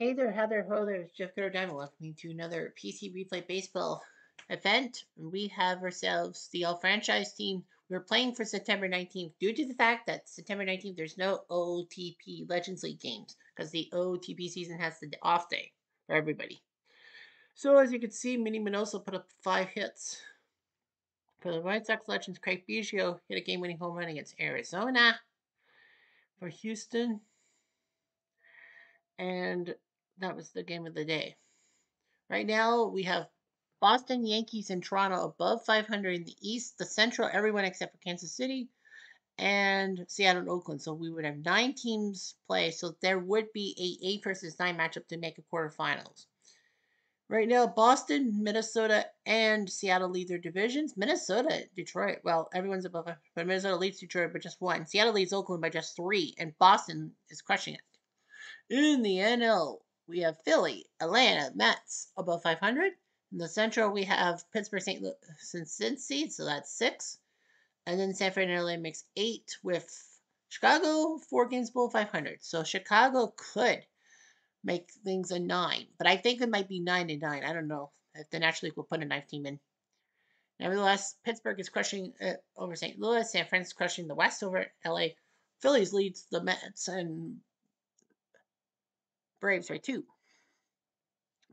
Hey there, Heather. Ho there, it's Jeff Giordano. Welcome to another PC Replay Baseball event. We have ourselves the all franchise team. We're playing for September 19th due to the fact that September 19th there's no OTP Legends League games because the OTP season has the off day for everybody. So as you can see, Minnie Minoso put up 5 hits. For the White Sox Legends, Craig Biggio hit a game-winning home run against Arizona. For Houston, and that was the game of the day. Right now, we have Boston, Yankees, and Toronto above 500 in the East. The Central, everyone except for Kansas City, and Seattle and Oakland. So we would have 9 teams play. So there would be a 8 versus 9 matchup to make a quarterfinals. Right now, Boston, Minnesota, and Seattle lead their divisions. Minnesota, Detroit, well, everyone's above, but Minnesota leads Detroit by just 1. Seattle leads Oakland by just 3, and Boston is crushing it. In the NL, we have Philly, Atlanta, Mets above 500. In the Central, we have Pittsburgh, St. Louis, and Cincy, so that's 6. And then San Fernando LA makes 8 with Chicago 4 games below 500. So Chicago could make things a 9, but I think it might be 9-9. I don't know if the National League will put a 9th team in. Nevertheless, Pittsburgh is crushing over St. Louis. San Francisco is crushing the West over LA. Phillies leads the Mets and Braves by 2.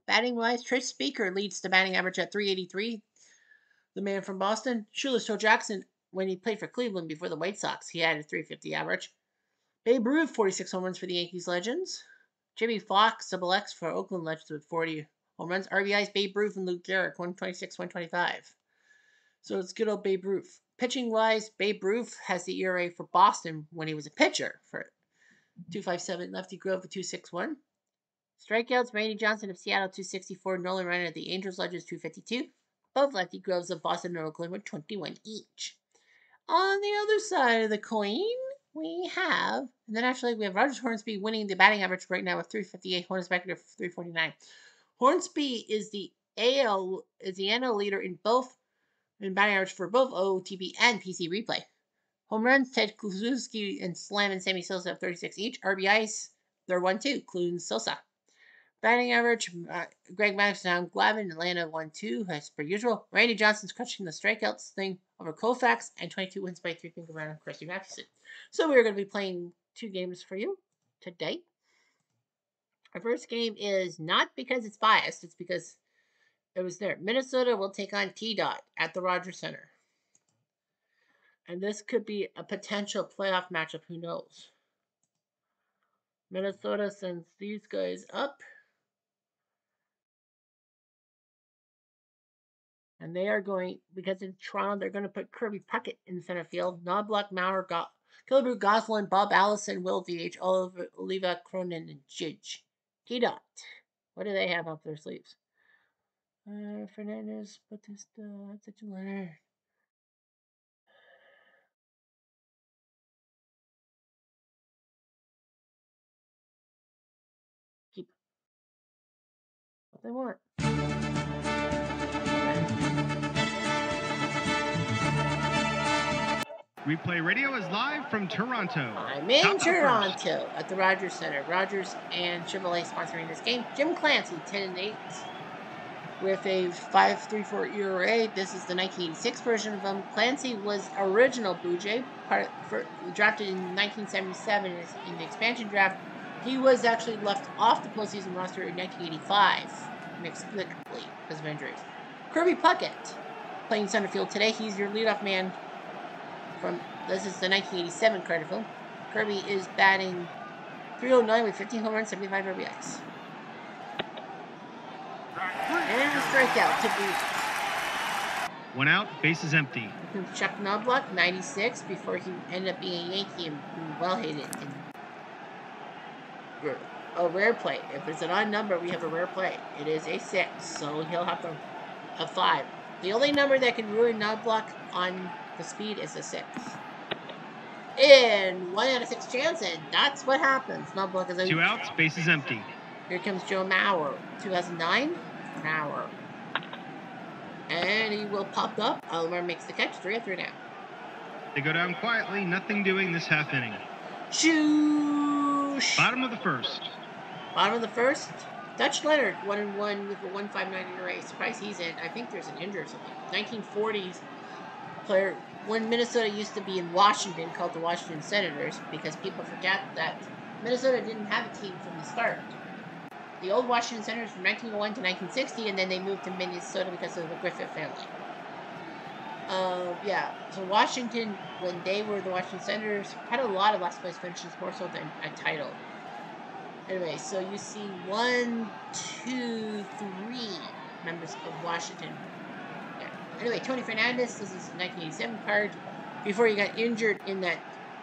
Batting wise, Trish Speaker leads the batting average at 383. The man from Boston, Shoeless Joe Jackson, when he played for Cleveland before the White Sox, he had a 350 average. Babe Ruth, 46 home runs for the Yankees Legends. Jimmy Fox, double X for Oakland Legends with 40 home runs. RBIs, Babe Ruth and Luke Garrett, 126, 125. So it's good old Babe Ruth. Pitching wise, Babe Ruth has the ERA for Boston when he was a pitcher for 2.57. Lefty Grove for 2.61. Strikeouts, Randy Johnson of Seattle, 264. Nolan Ryan of the Angels Legends, 252. Both lefty Groves of Boston and Oakland with 21 each. On the other side of the coin, we have, in the National League, we have Rogers Hornsby winning the batting average right now with 358. Hornsby 349. Hornsby is the NL leader in batting average for both OTP and PC Replay. Home runs, Ted Kluszewski and Slam and Sammy Sosa have 36 each. RBIs, they're 1-2, Clune Sosa. Batting average, Greg Maddux and Glavine, Atlanta 1-2, as per usual. Randy Johnson's crushing the strikeouts thing over Koufax, and 22 wins by 3 finger round on Christy Mathewson. So we're going to be playing 2 games for you today. Our first game is not because it's biased, it's because it was there. Minnesota will take on T-Dot at the Rogers Center. And this could be a potential playoff matchup, who knows. Minnesota sends these guys up. And they are going, because in Toronto, they're going to put Kirby Puckett in center field. Knobloch, Maurer, Killebrew, Goslin, Bob Allison, Will DH, Oliva, Cronin, and Jidge. T-Dot. What do they have up their sleeves? Fernandez, Batista, Titular. Keep what they want. Replay Radio is live from Toronto. I'm in Toronto at the Rogers Center. Rogers and Chevrolet sponsoring this game. Jim Clancy, 10-8 with a 5.34 ERA. This is the 1986 version of him. Clancy was original Blue Jay, drafted in 1977 in the expansion draft. He was actually left off the postseason roster in 1985, inexplicably because of injuries. Kirby Puckett, playing center field today. He's your leadoff man. This is the 1987 card film. Kirby is batting .309 with 15 home runs, 75 RBIs. And a strikeout to boot. 1 out, bases empty. Chuck Knobloch, 96, before he ended up being a Yankee and well hated. A rare play. If it's an odd number, we have a rare play. It is a 6, so he'll have a 5. The only number that can ruin Knobloch on the speed is a 6. In 1 out of 6 chance, and that's what happens. Knobloch is 2 outs, bases empty. Here comes Joe Mauer, 2009. Mauer. And he will pop up. Alomar makes the catch. 3-3 now. They go down quietly, nothing doing this half inning. Shoosh! Bottom of the first. Bottom of the first, Dutch Leonard 1-1 with a 1.59 in a race. Surprise he's in. I think there's an injury or something. 1940s player. When Minnesota used to be in Washington, called the Washington Senators, because people forget that Minnesota didn't have a team from the start. The old Washington Senators from 1901 to 1960, and then they moved to Minnesota because of the Griffith family. Yeah, so Washington, when they were the Washington Senators, had a lot of last place finishes, more so than a title. Anyway, so you see 1, 2, 3 members of Washington. Yeah. Anyway, Tony Fernandez, this is a 1987 card. Before he got injured in that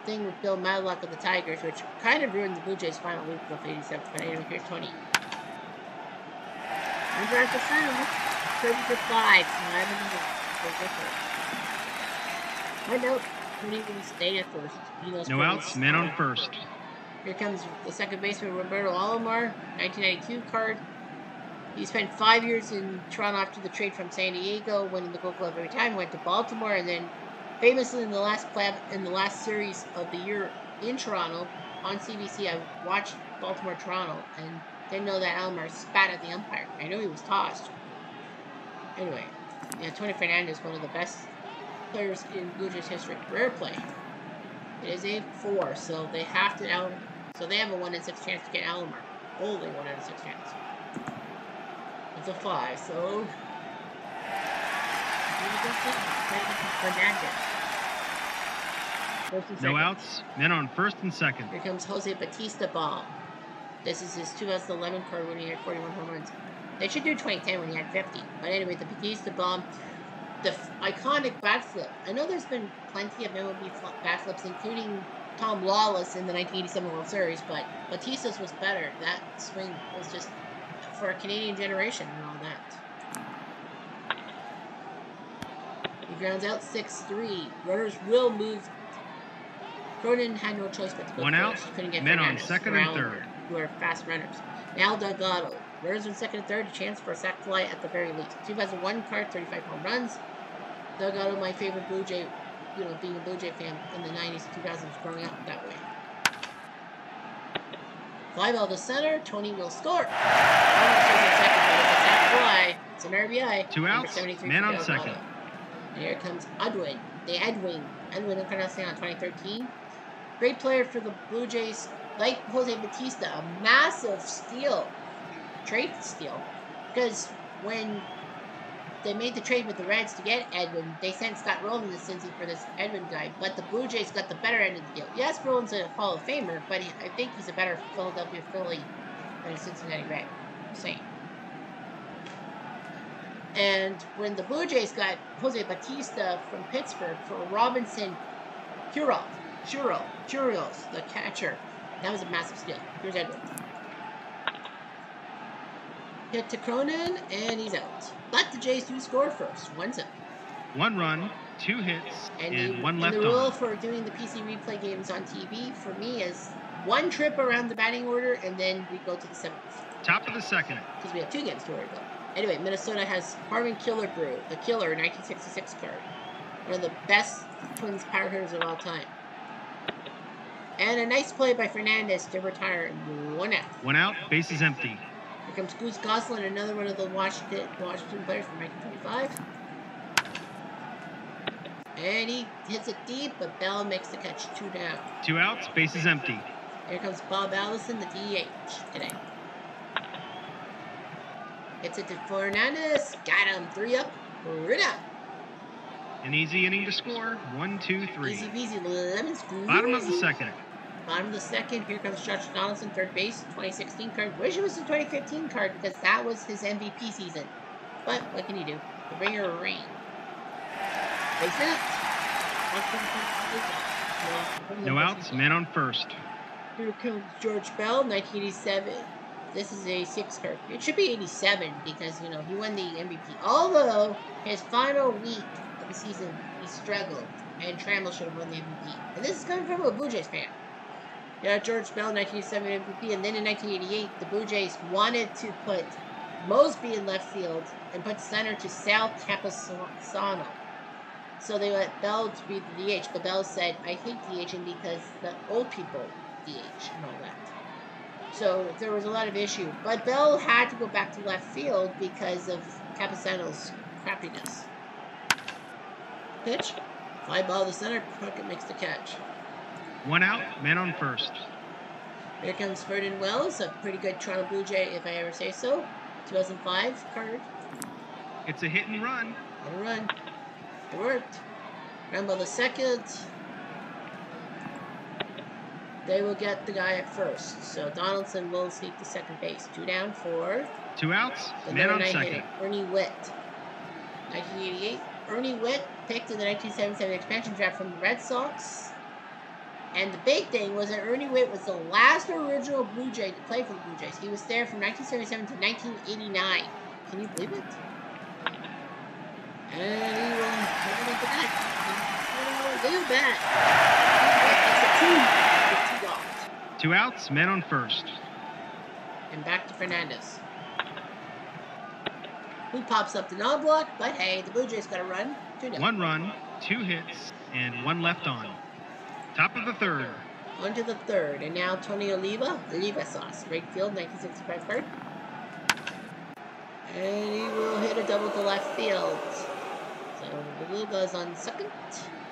thing with Bill Madlock of the Tigers, which kind of ruined the Blue Jays' final week of 87th. But anyway, here's Tony. Under at the final, 30 for 5. 11 I know Tony will stay at first. No outs, men on first. Here comes the second baseman, Roberto Alomar, 1992 card. He spent 5 years in Toronto after the trade from San Diego, winning the Gold Glove every time. Went to Baltimore, and then famously in the last series of the year in Toronto on CBC, I watched Baltimore-Toronto and didn't know that Alomar spat at the umpire. I know he was tossed. Anyway, yeah, Tony Fernandez, one of the best players in Blue Jays history. Rare play. It is a 4, so they have to so they have a 1 in 6 chance to get Alomar. Only 1 in 6 chance. It's a 5, so no outs, men on first and second. Here comes Jose Batista Bomb. This is his 2011 card when he had 41 home runs. They should do 2010 when he had 50. But anyway, the Batista Bomb, the iconic backflip. I know there's been plenty of MLB backflips, including Tom Lawless in the 1987 World Series, but Batista's was better. That swing was just for a Canadian generation and all that. He grounds out 6-3. Runners will move. Cronin had no choice but to go 1 out, couldn't get men on Fernandez second and third. Who are fast runners. Now Delgado. Runners on second and third, a chance for a sac fly at the very least. 2001 card, 35 home runs. Delgado, my favorite Blue Jay, being a Blue Jay fan in the 90s and 2000s, growing up that way. Fly ball to center, Tony will score. It's an RBI. 2 outs, man on second. And here comes Edwin. Edwin Encarnacion, 2013. Great player for the Blue Jays, like Jose Batista, a massive steal. Trade steal. Because when they made the trade with the Reds to get Edwin, they sent Scott Rowland to Cincy for this Edwin guy, but the Blue Jays got the better end of the deal. Yes, Rowland's a Hall of Famer, but I think he's a better Philadelphia Philly than a Cincinnati Red. I'm saying. And when the Blue Jays got Jose Batista from Pittsburgh for Robinson Churios, the catcher, that was a massive steal. Here's Edwin. Hit to Cronin, and he's out. But the Jays do score first. 1-0. 1 run, 2 hits, and 1 left on. The rule for doing the PC replay games on TV, for me, is 1 trip around the batting order, and then we go to the 7th. Top of the second. Because we have 2 games to worry about. Anyway, Minnesota has Harmon Killebrew, the Killer, 1966 card. One of the best Twins power hitters of all time. And a nice play by Fernandez to retire 1 out. 1 out, base is empty. Here comes Goose Goslin, another one of the Washington players from 1925. And he hits it deep, but Bell makes the catch. 2 down. 2 outs, base is empty. Here comes Bob Allison, the DH today. Hits it to Fernandez. Got him. 3 up. Right out. An easy inning to score. 1, 2, 3. Easy peasy, lemon squeeze. Bottom of the second. Bottom of the second. Here comes Josh Donaldson, third base, 2016 card. Wish it was the 2015 card because that was his MVP season. But what can you do? The bringer of rain. Face it. No outs, man on first. Here comes George Bell, 1987. This is a 6 card. It should be 87 because, he won the MVP. Although, his final week of the season, he struggled. And Trammell should have won the MVP. And this is coming from a Blue Jays fan. George Bell, 1987 MVP. And then in 1988, the Blue Jays wanted to put Mosby in left field and put center to Sal Campusano. So they let Bell to be the DH. But Bell said, I hate DHing because the old people DH and all that. So there was a lot of issue. But Bell had to go back to left field because of Capasano's crappiness. Pitch. Fly ball to center. Puckett makes the catch. 1 out, men on first. Here comes Ferdinand Wells, a pretty good Toronto Blue Jay, if I ever say so. 2005 card. It's a hit and run. Hit and run. It worked. Ground ball to second. They will get the guy at first. So Donaldson will sneak to second base. 2 down, 4. 2 outs, The men number on 9 second. hitter, Ernie Witt. 1988. Ernie Witt picked in the 1977 expansion draft from the Red Sox. And the big thing was that Ernie Witt was the last original Blue Jay to play for the Blue Jays. He was there from 1977 to 1989. Can you believe it? And he will never make the bat. Look at that. It's a 2 dogs. 2 outs, men on first. And back to Fernandez. Who pops up the non-block, but hey, the Blue Jays got a run. 2 down. 1 run, 2 hits, and 1 left on. Top of the third. On to the third, and now Tony Oliva sauce. Right field, 1965 card. And he will hit a double to left field. So Oliva's on second.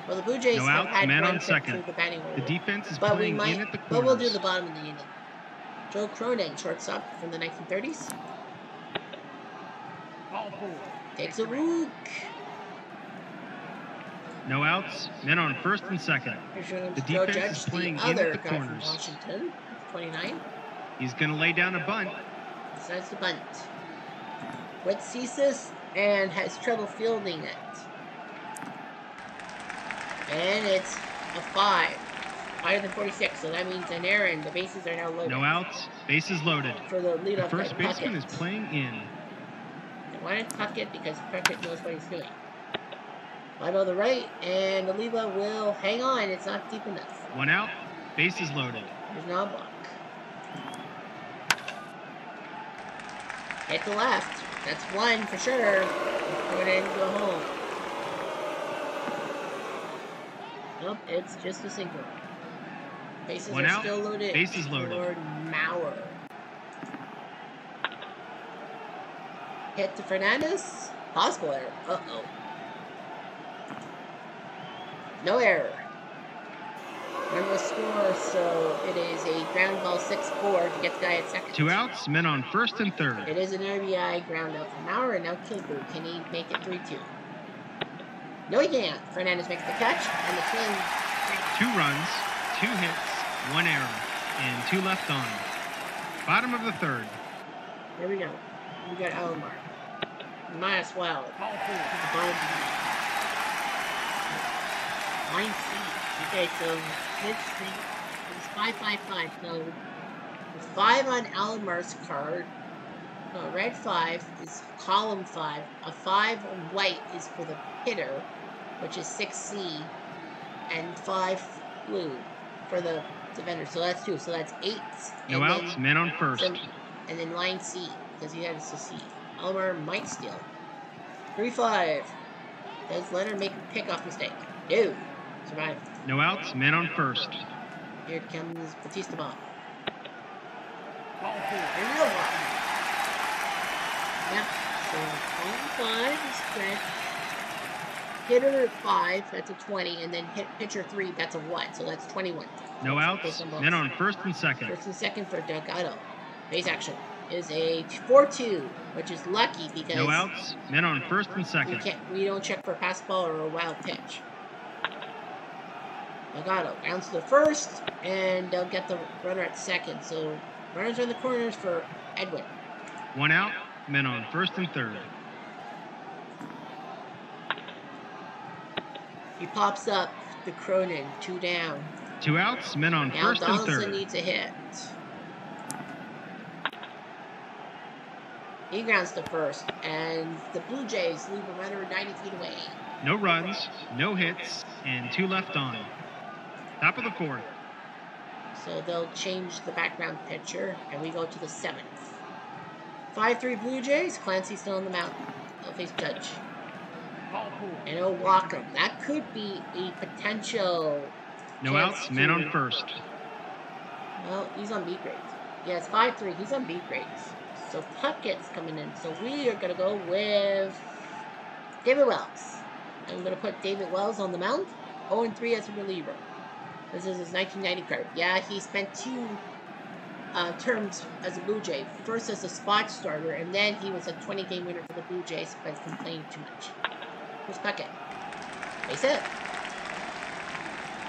Well, the Blue Jays No have outs, had man one on pick second. through the batting order. The defense is But we playing might, in at the corners. but we'll do the bottom of the unit. Joe Cronin, shortstop from the 1930s. Ball 4. Takes a rook. No outs, men on first and second. The Joe defense Judge, is playing the in other at the guy from corners. Washington, 29. He's going to lay down a bunt. Decides to bunt. Witt sees this and has trouble fielding it. And it's a 5. Higher than 46, so that means an error, and the bases are now loaded. No outs, bases loaded. For the The leadoff first guy, baseman is Puckett. playing in. They wanted Puckett because Puckett knows what he's doing. Fly ball to the right, and Oliva will hang on. It's not deep enough. 1 out, bases loaded. There's no block. Hit the left. That's 1 for sure. Throw it in, go home. Nope, it's just a single. Bases 1 are out, still loaded. bases loaded. For Mauer. Hit to Fernandez. Possible error. Uh-oh. No error. Run will score, so it is a ground ball 6-4 to get the guy at second. 2 outs, men on first and third. It is an RBI ground out from Mauer, and now Kilgore. Can he make it 3-2? No, he can't. Fernandez makes the catch, and the Twins. 2 runs, 2 hits, 1 error, and 2 left on. Bottom of the third. Here we go. We got Alomar. Might as well. Ball 4. Line C. Okay, so midstream is 555. So the 5 on Alomar's card. No, red 5 is column 5. A 5 on white is for the hitter, which is 6C, and 5 blue for the defender. So that's 2. So that's 8. No outs, men on first. And then line C, because he has a C. Alomar might steal. 3-5. Does Leonard make a pickoff mistake? No. Survive. No outs, men on first. Here comes Batista Ball. Ball 4. And no ball. Yep. So column 5 is spread. Hitter 5, that's a 20, and then hit pitcher 3, that's a 1. So that's 21. No outs, men on first and second. First and second for Delgado. Base action is a 4-2, which is lucky because No outs, men on first and second. we don't check for a pass ball or a wild pitch. Delgado rounds to the first, and they'll get the runner at second. So runners are in the corners for Edwin. 1 out, men on first and third. He pops up the Cronin, 2 down. 2 outs, men on Now first and Donaldson third. needs a hit. He grounds to first, and the Blue Jays leave a runner 90 feet away. No runs, no hits, and 2 left on. Top of the fourth. So they'll change the background pitcher, and we go to the 7th. 5-3 Blue Jays. Clancy still on the mound. They'll face Judge. Ball 4. And it'll walk him. That could be a potential. No chance outs, men to- on first. Well, he's on beat grade. Yeah, it's 5-3. He's on B grades. So Puckett's coming in. So we are going to go with David Wells. I'm going to put David Wells on the mound. 0-3 as a reliever. This is his 1990 card. Yeah, he spent two terms as a Blue Jay. First as a spot starter, and then he was a 20-game winner for the Blue Jays, but complained too much. Here's Puckett. Base hit.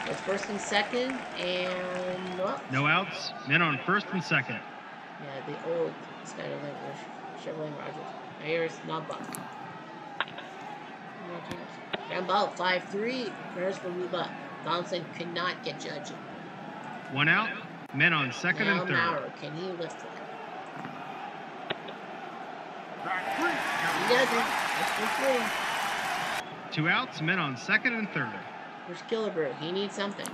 It's first and second, and no outs. Men on first and second. Yeah, the old Skyler Chevrolet Rogers. Here's Knobloch. Ground ball, 5-3. Runners will move up. Donaldson could not get judged. 1 out. Men on second now and third. Maurer, can he lift it? Strike three. He doesn't. That's 3. 2 outs. Men on second and third. Here's Killebrew. He needs something.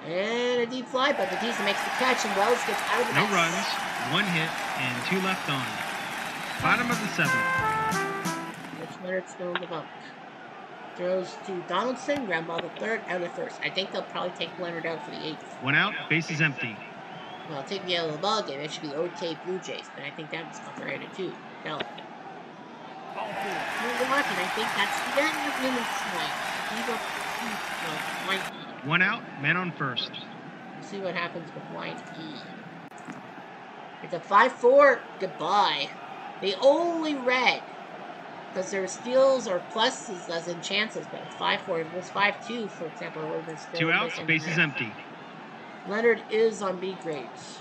And a deep fly, but Batista makes the catch, and Wells gets out of the No mess. runs, 1 hit, and 2 left on. Bottom of the 7th. Rich Leonard still in the bump. Throws to Donaldson, ground ball to third, out of first. I think they'll probably take Leonard out for the 8th. 1 out, bases empty. Well, take me out of the ball game. It should be OK Blue Jays, but I think that was copyrighted too. Tell it. Ball four. You're watching. I think that's the end of Leonard's swing. He's up line E. 1 out, men on first. We'll see what happens with line E. It's a 5-4. Goodbye. They only red because their steals or pluses as in chances, but it's 5-4. If it was 5-2, for example, it would have been still 2 outs, bases empty. Leonard is on B grades.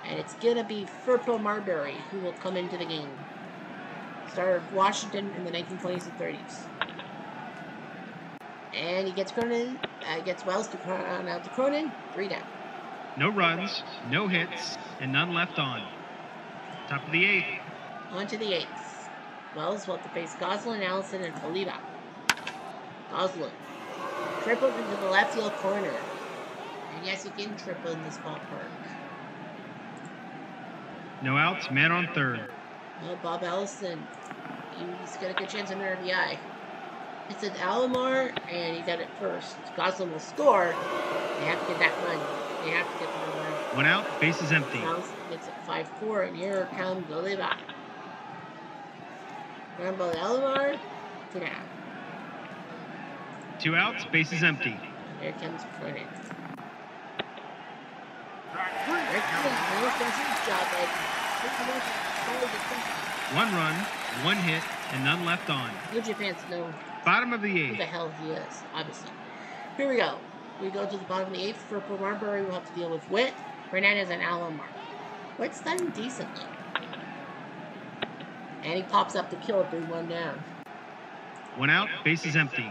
And it's going to be Furpo Marbury who will come into the game. Starter of Washington in the 1920s and 30s. And he gets Cronin, gets Wells to Cronin, out to Cronin. 3 down. No runs, no hits, and none left on. Top of the 8th. On to the 8th. Wells will have to face Goslin, Allison, and Oliva. Goslin. Tripled into the left field corner. And yes, you can triple in this ballpark. No outs, man on third. Well, Bob Allison, he's got a good chance of an RBI. It's an Alomar, and he got it first. Goslin will score. They have to get that run. They have to get the run. 1 out, bases empty. Allison gets it 5-4, and here comes Oliva. Ground ball to Alomar. 2 down. 2 outs, bases empty. Here comes Cronin. Strike three. Rick Cronin does his job, Ed. 1 run, 1 hit, and none left on. Blue Jay fans know Bottom of the who the 8th. hell he is, obviously. Here we go. We go to the bottom of the 8th. For Marbury, we'll have to deal with Witt, Hernandez, and Alomar. Witt's done decently. And he pops up to kill it, 1 down. 1 out, bases empty.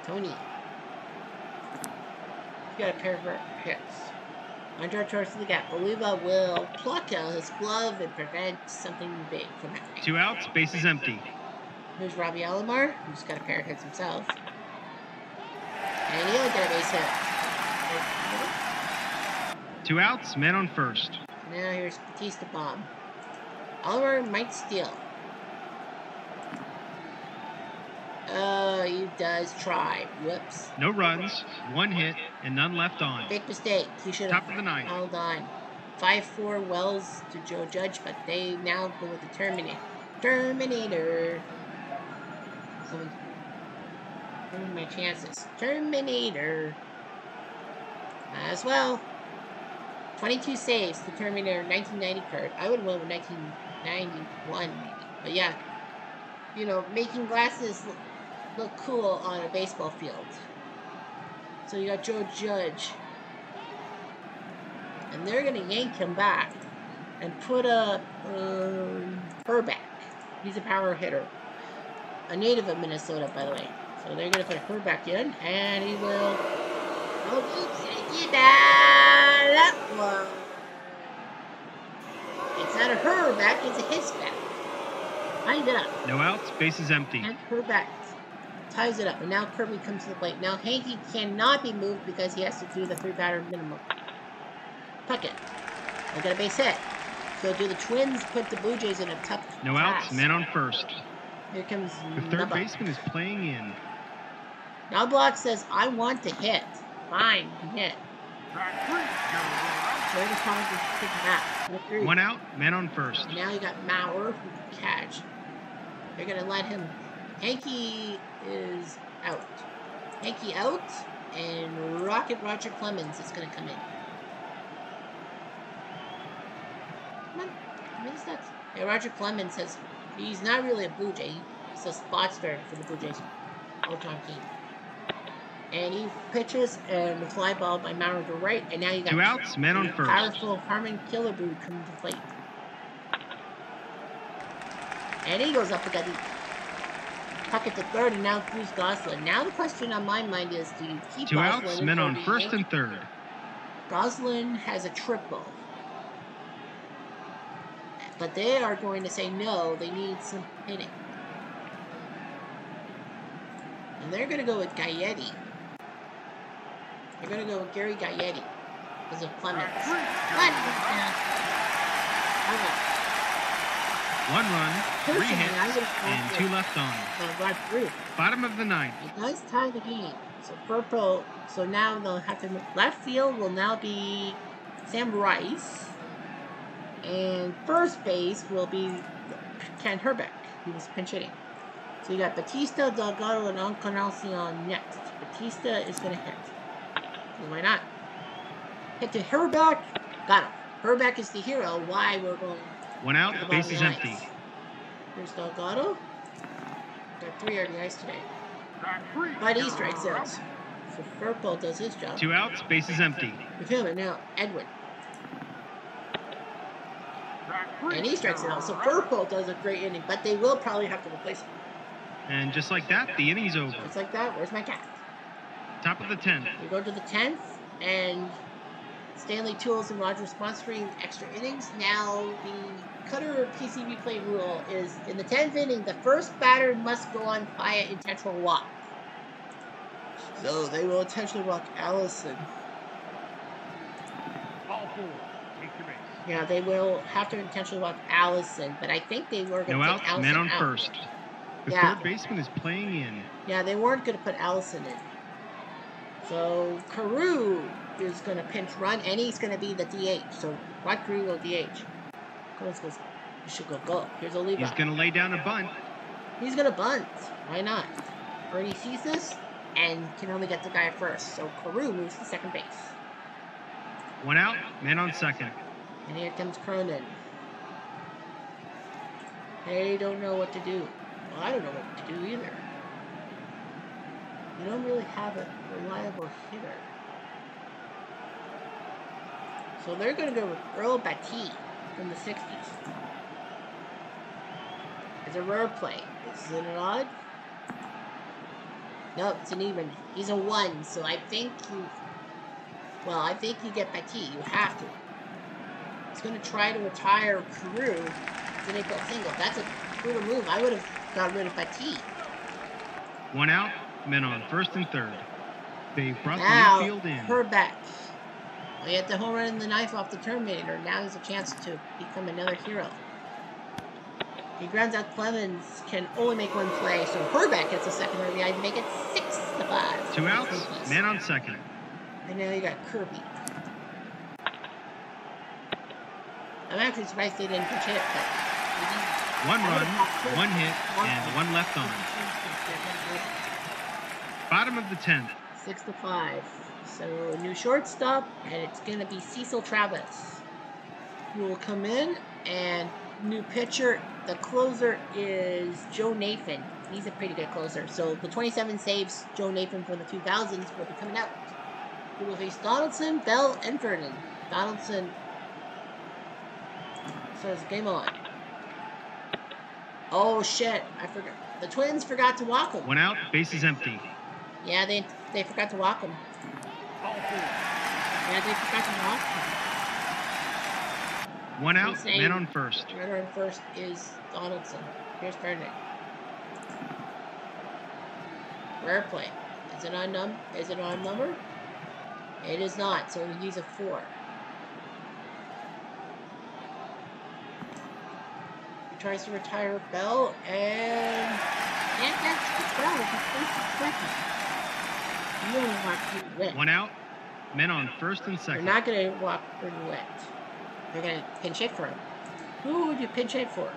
Tony. He's got a pair of hits. Under towards the gap. Oliva will pluck out his glove and prevent something big from happening. 2 outs, bases empty. Here's Robbie Alomar, who's got a pair of hits himself. And he'll get a base hit. 2 outs, man on first. Now here's Batista Bomb. Alomar might steal. He does try. Whoops. No runs, 1 hit, and none left on. Big mistake. He should Top have of the 9th. held on. 5-4 Wells to Joe Judge, but they now go with the Terminator. Terminator. Someone's ruining my chances. Terminator. As well. 22 saves. The Terminator 1990 card. I would have went with 1991 maybe. But yeah. You know, making glasses look cool on a baseball field. So you got Joe Judge. And they're going to yank him back and put up Herbeck. He's a power hitter. A native of Minnesota, by the way. So they're going to put Herbeck in, and he will... Oh, get that one. It's not a Herbeck, it's a Hisback. Wind it up. No outs, bases empty. And Herbeck ties it up. And now Kirby comes to the plate. Now Hanky cannot be moved because he has to do the 3-batter minimum. Puckett. They'll get a base hit. So do the Twins put the Blue Jays in a tough No task? outs, man on first. Here comes The third Knobloch. baseman is playing in. Knobloch says, I want to hit. Fine, hit. Back three. You're They're trying to pick back. With 3. One out, man on first. And now you got Maurer who can catch. They're gonna let him. Hanky is out. Hanky out, and Rocket Roger Clemens is gonna come in. Come on, come in, Stats. Yeah, Roger Clemens says he's not really a Blue Jay. He's a spot starter for the Blue Jays all-time team. And he pitches and the fly ball by Maurer to right, and now you got 2 outs, man on first. powerful Harmon Killebrew coming to plate. And he goes up with that pocket to third, and now Cruz Goslin. Now the question on my mind is, do you keep 2 Goslin? outs, or men do on you first yank and third. Goslin has a triple. But they are going to say no, they need some hitting. And they're going to go with Gaetti. They're going to go with Gary Gaetti because of Clemens. What? One run, 3 Personally, I hits, would have and 2 left on. Rod through. Bottom of the 9th. It does tie the game. So purple. So now they'll have to. Left field will now be Sam Rice, and first base will be Ken Herbeck. He was pinch hitting. So you got Batista, Delgado, and Encarnacion next. Batista is going to hit. So why not? Hit to Herbeck. Got him. Herbeck is the hero. Why we're going. 1 out, to the base bottom is of the empty. ice. Here's Delgado. Got 3 on the ice today. Back three. But he strikes out. So Purple does his job. 2 outs, base is empty. With him and now Edwin. Back three. And he strikes out. So Purple does a great inning, but they will probably have to replace him. And just like that, the inning's over. Just like that. Where's my cat? Top of the 10th. We go to the 10th, and Stanley Tools and Rogers sponsoring extra innings. Now the Cutter PCB play rule is in the 10th inning, the first batter must go on via intentional walk. So they will intentionally walk Allison. Ball 4. Take your base. Yeah, they will have to intentionally walk Allison, but I think they were going No to outs, take Allison man on out. first. The Yeah. third baseman is playing in. Yeah, they weren't going to put Allison in. So Carew is going to pinch run, and he's going to be the DH. So Rod Carew will DH. Goes, you should go. Here's a lead He's off. going to lay down a bunt. He's going to bunt. Why not? Bernie sees this and can only get the guy at first. So Carew moves to second base. 1 out, man on second. And here comes Cronin. They don't know what to do. Well, I don't know what to do either. You don't really have a reliable hitter. So they're going to go with Earl Batty from the 60s. It's a rare play. Is it an odd? No, it's an even. He's a 1, so I think you... Well, I think you get Batty. You have to. He's going to try to retire Carew. It's an April single. That's a brutal move. I would have got rid of Batty. 1 out, men on first and third. They brought Now, the infield in. Herbeck. Well, he had the home run and the knife off the Terminator. Now there's a chance to become another hero. He grounds out Clemens, can only make 1 play, so Herbeck gets a second RBI to make it 6-5. 2 outs, man on second. And now you got Kirby. I'm actually surprised they didn't pitch hit, but... 1 run, 1 hit, and 1 left on. Bottom of the 10th. 6-5. So a new shortstop, and it's going to be Cecil Travis, who will come in, and new pitcher. The closer is Joe Nathan. He's a pretty good closer. So the 27 saves Joe Nathan from the 2000s will be coming out. He will face Donaldson, Bell, and Vernon. Donaldson says game on. Oh shit! I forgot. The Twins forgot to walk him. 1 out, base is empty. Yeah, they forgot to walk him. Ball 4. Yeah, they forgot to walk him. 1 out, Insane. man on first. Runner on first is Donaldson. Here's Vernon. Rare play. Is it on number? It is not, so he's a 4. He tries to retire Bell and can't catch Bell. He's 6 seconds. You only want to win. 1 out, men on first and They're second. not going to walk Burnett. They're going to pinch hit for him. Who would you pinch hit for?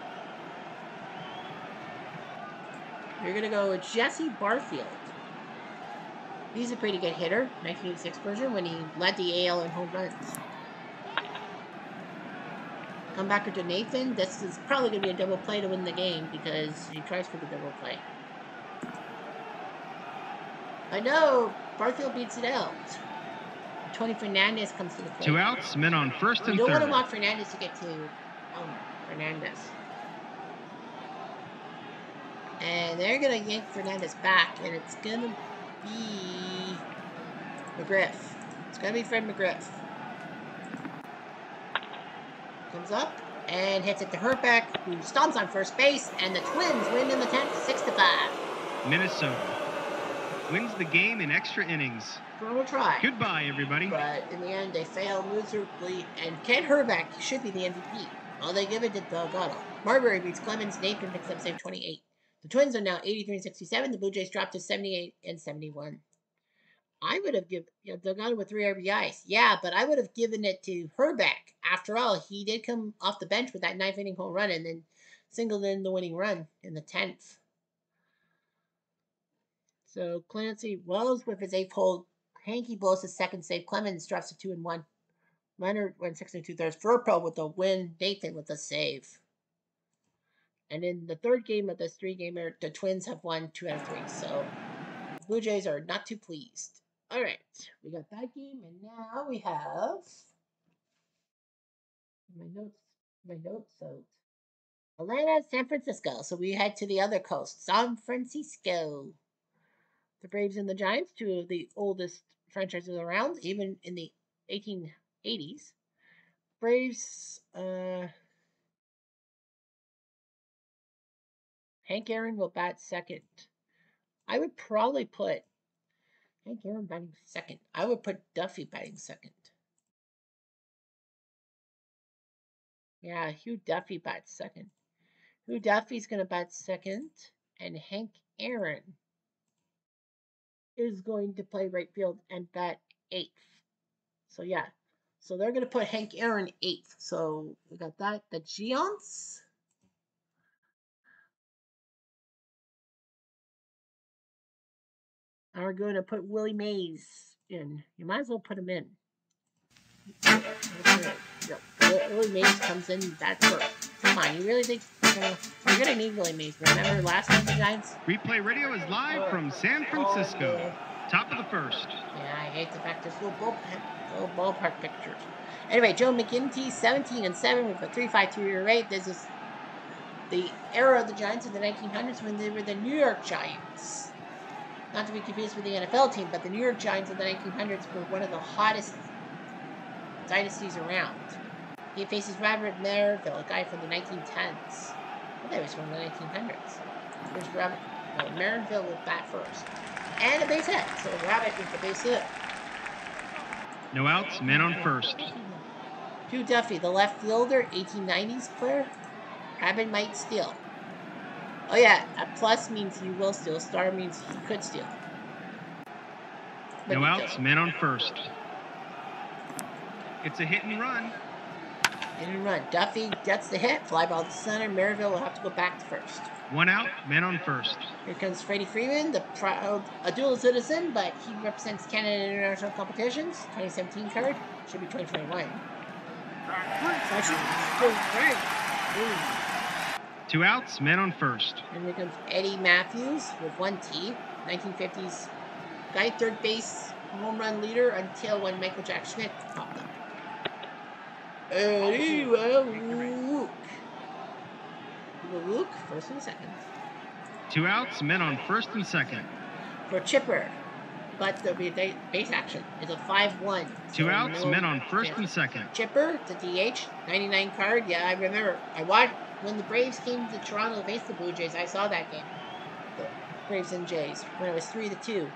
You're going to go with Jesse Barfield. He's a pretty good hitter, 1986 version, when he led the AL in home runs. Come back to Nathan. This is probably going to be a double play to win the game because he tries for the double play. I know. Barfield beats it out. Tony Fernandez comes to the plate. 2 outs, men on first and You don't want third. to walk Fernandez to get to Fernandez. And they're going to yank Fernandez back, and it's going to be McGriff. It's going to be Fred McGriff. Comes up and hits it to Herbeck, who stomps on first base, and the Twins win in the 10th, 6-5. Minnesota wins the game in extra innings. We'll try. Goodbye, everybody. But in the end, they failed miserably, and Ken Herbeck should be the MVP. Well, they give it to Delgado. Marbury beats Clemens. Nathan picks up save 28. The Twins are now 83-67. The Blue Jays dropped to 78-71. I would have given Delgado with 3 RBIs. Yeah, but I would have given it to Herbeck. After all, he did come off the bench with that 9th-inning home run and then singled in the winning run in the 10th. So Clancy Wells with his 8th hold. Hanky blows his second save. Clemens drops to 2-1. Leonard went 6 2/3. Furpo with the win. Nathan with the save. And in the third game of this 3-gamer, the Twins have won 2 out of 3. So the Blue Jays are not too pleased. All right, we got that game, and now we have my notes. So Atlanta, San Francisco. So we head to the other coast, San Francisco. The Braves and the Giants, 2 of the oldest franchises around, even in the 1880s. Braves, Hank Aaron will bat second. I would probably put Hank Aaron batting second. I would put Duffy batting second. Yeah, Hugh Duffy bats second. Hugh Duffy's going to bat second, and Hank Aaron is going to play right field and bat 8th. So, yeah. So, they're going to put Hank Aaron 8th. So, we got that. The Giants are going to put Willie Mays in. You might as well put him in. Yep. Willie Mays comes in that first. Come on, you really think you're going to need Willie Mays? Remember last time the Giants? Replay radio is live from San Francisco. Top of the first. Yeah, I hate the fact there's little ballpark pictures. Anyway, Joe McGinty, 17-7 with a 3.52 ERA rate. This is the era of the Giants in the 1900s when they were the New York Giants. Not to be confused with the NFL team, but the New York Giants in the 1900s were one of the hottest dynasties around. He faces Robert Merivale, a guy from the 1910s. I thought he was from the 1900s. Here's Robert. No, Merivale will bat first. And a base hit. So Rabbit with the base hit. No outs, men on first. Hugh Duffy, the left fielder, 1890s player. Rabbit might steal. Oh yeah, a plus means you will steal. Star means he could steal. No outs, men on first. It's a hit and run. Hit and run. Duffy gets the hit. Fly ball to center. Merivale will have to go back to first. 1 out, men on first. Here comes Freddie Freeman, the proud a dual citizen, but he represents Canada in international competitions. 2017 card. Should be 2021. Right. 2 outs, men on first. And here comes Eddie Matthews with 1 T. 1950s guy, third base, home run leader until when Michael Jack Schmidt popped up. Eddie Luke. Luke, first and second. 2 outs, men on first and second. For Chipper, but there'll be a base action. It's a 5-1. 2 outs, men on first and second. Chipper, the DH, 99 card. Yeah, I remember. I watched when the Braves came to Toronto to face the Blue Jays. I saw that game. The Braves and Jays when it was 3-2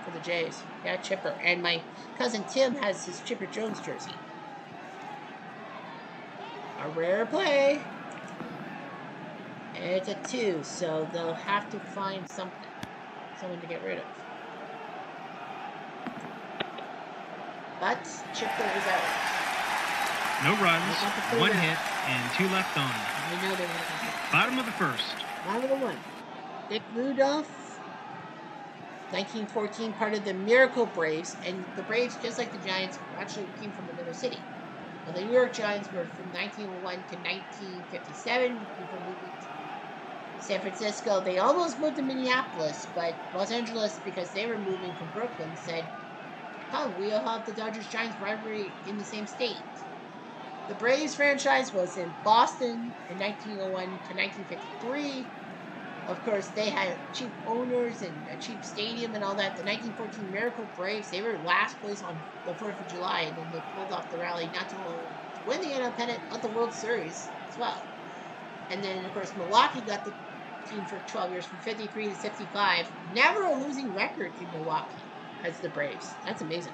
for the Jays. Yeah, Chipper. And my cousin Tim has his Chipper Jones jersey. A rare play. And it's a 2, so they'll have to find someone to get rid of. but Chipper is out. No runs, 1 hit, and 2 left on. I know they're going to Bottom of the first. bottom of the 1. Dick Rudolph, 1914, part of the Miracle Braves, and the Braves, just like the Giants, actually came from another city. Well, the New York Giants were from 1901 to 1957, before moving to San Francisco. They almost moved to Minneapolis, but Los Angeles, because they were moving from Brooklyn, said, "Come, we'll have the Dodgers-Giants rivalry in the same state." The Braves franchise was in Boston in 1901 to 1953. Of course, they had cheap owners and a cheap stadium and all that. The 1914 Miracle Braves, they were last place on the 4th of July, and then they pulled off the rally not to win the NL pennant, but the World Series as well. And then, of course, Milwaukee got the team for 12 years, from 53 to 65. Never a losing record in Milwaukee as the Braves. That's amazing.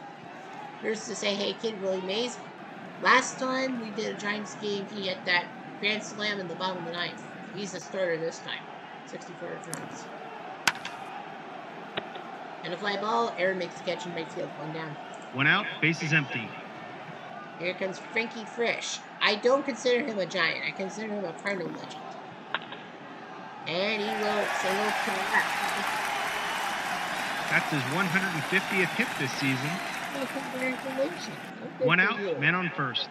Here's to say, hey, kid, Willie Mays. Last time we did a Giants game, he hit that grand slam in the bottom of the 9th. He's the starter this time. 64 runs. And a fly ball. Aaron makes the catch in right field. 1 down. 1 out, bases empty. Here comes Frankie Frisch. I don't consider him a Giant. I consider him a Cardinal legend. And he will single to the left. That's his 150th hit this season. Well, congratulations. 1 out, man on first.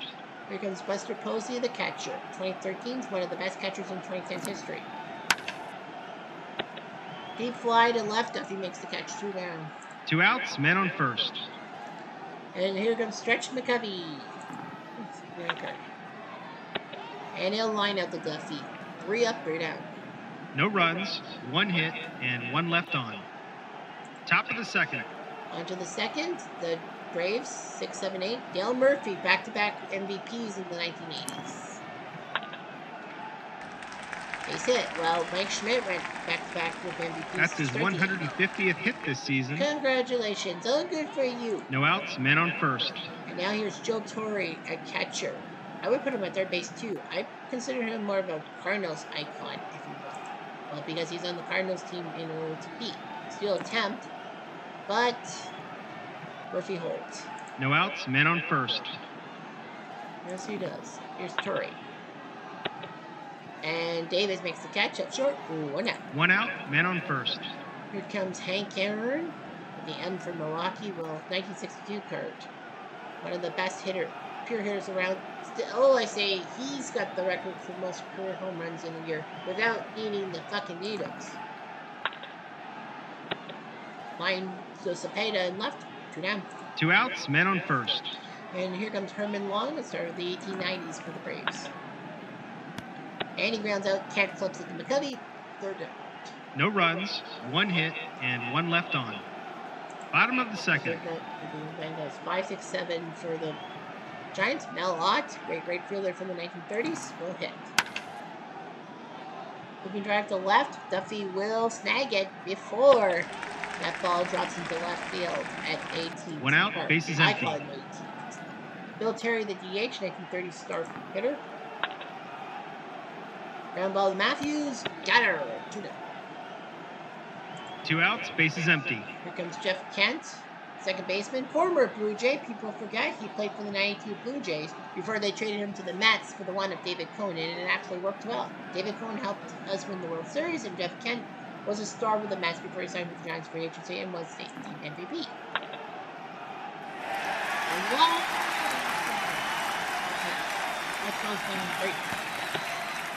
Here comes Buster Posey, the catcher. 2013 is one of the best catchers in 2010's history. Deep fly to left. Duffy makes the catch. 2 down. 2 outs, man on first. And here comes Stretch McCovey. Very good. And he'll line out the Duffy. 3 up, 3 down. No runs, 1 hit, and 1 left on. Top of the second. On to the second. The Braves, 6, 7, 8. Dale Murphy, back-to-back MVPs in the 1980s. Base hit. Well, Mike Schmidt went back-to-back with MVPs. That's his 150th hit this season. Congratulations. Oh, good for you. No outs, man on first. And now here's Joe Torre, a catcher. I would put him at third base, too. I consider him more of a Cardinals icon, if you will. Well, because he's on the Cardinals team in order to beat. Still attempt, but Murphy holds. No outs, man on first. Yes, he does. Here's Torre. And Davis makes the catch up short. Ooh, 1 out. 1 out, man on first. Here comes Hank Aaron, the M for Milwaukee. Well, 1962 card. One of the best pure hitters around. I say he's got the record for most career home runs in a year without needing the fucking needles. Line to Cepeda and left. 2 down. 2 outs, man on first. And here comes Herman Long, the start of the 1890s for the Braves. And he grounds out, Kent flips it to McCovey, 3rd down. No runs, 1 hit, and 1 left on. Bottom of the second. Then goes 5, 6, 7 for the Giants. Mel Ott, great right fielder from the 1930s, will hit. Moving drive to left, Duffy will snag it before that ball drops into left field at 18. 1 out, bases empty. I call him 18. Bill Terry, the DH, 1930s star hitter. Ground ball to Matthews. Got her. 2 down. 2 outs, bases empty. Here comes Jeff Kent, second baseman, former Blue Jay. People forget he played for the 92 Blue Jays before they traded him to the Mets for the one of David Cohn, and it actually worked well. David Cohn helped us win the World Series, and Jeff Kent was a star with the Mets before he signed with the Giants free agency and was the team MVP. That's great.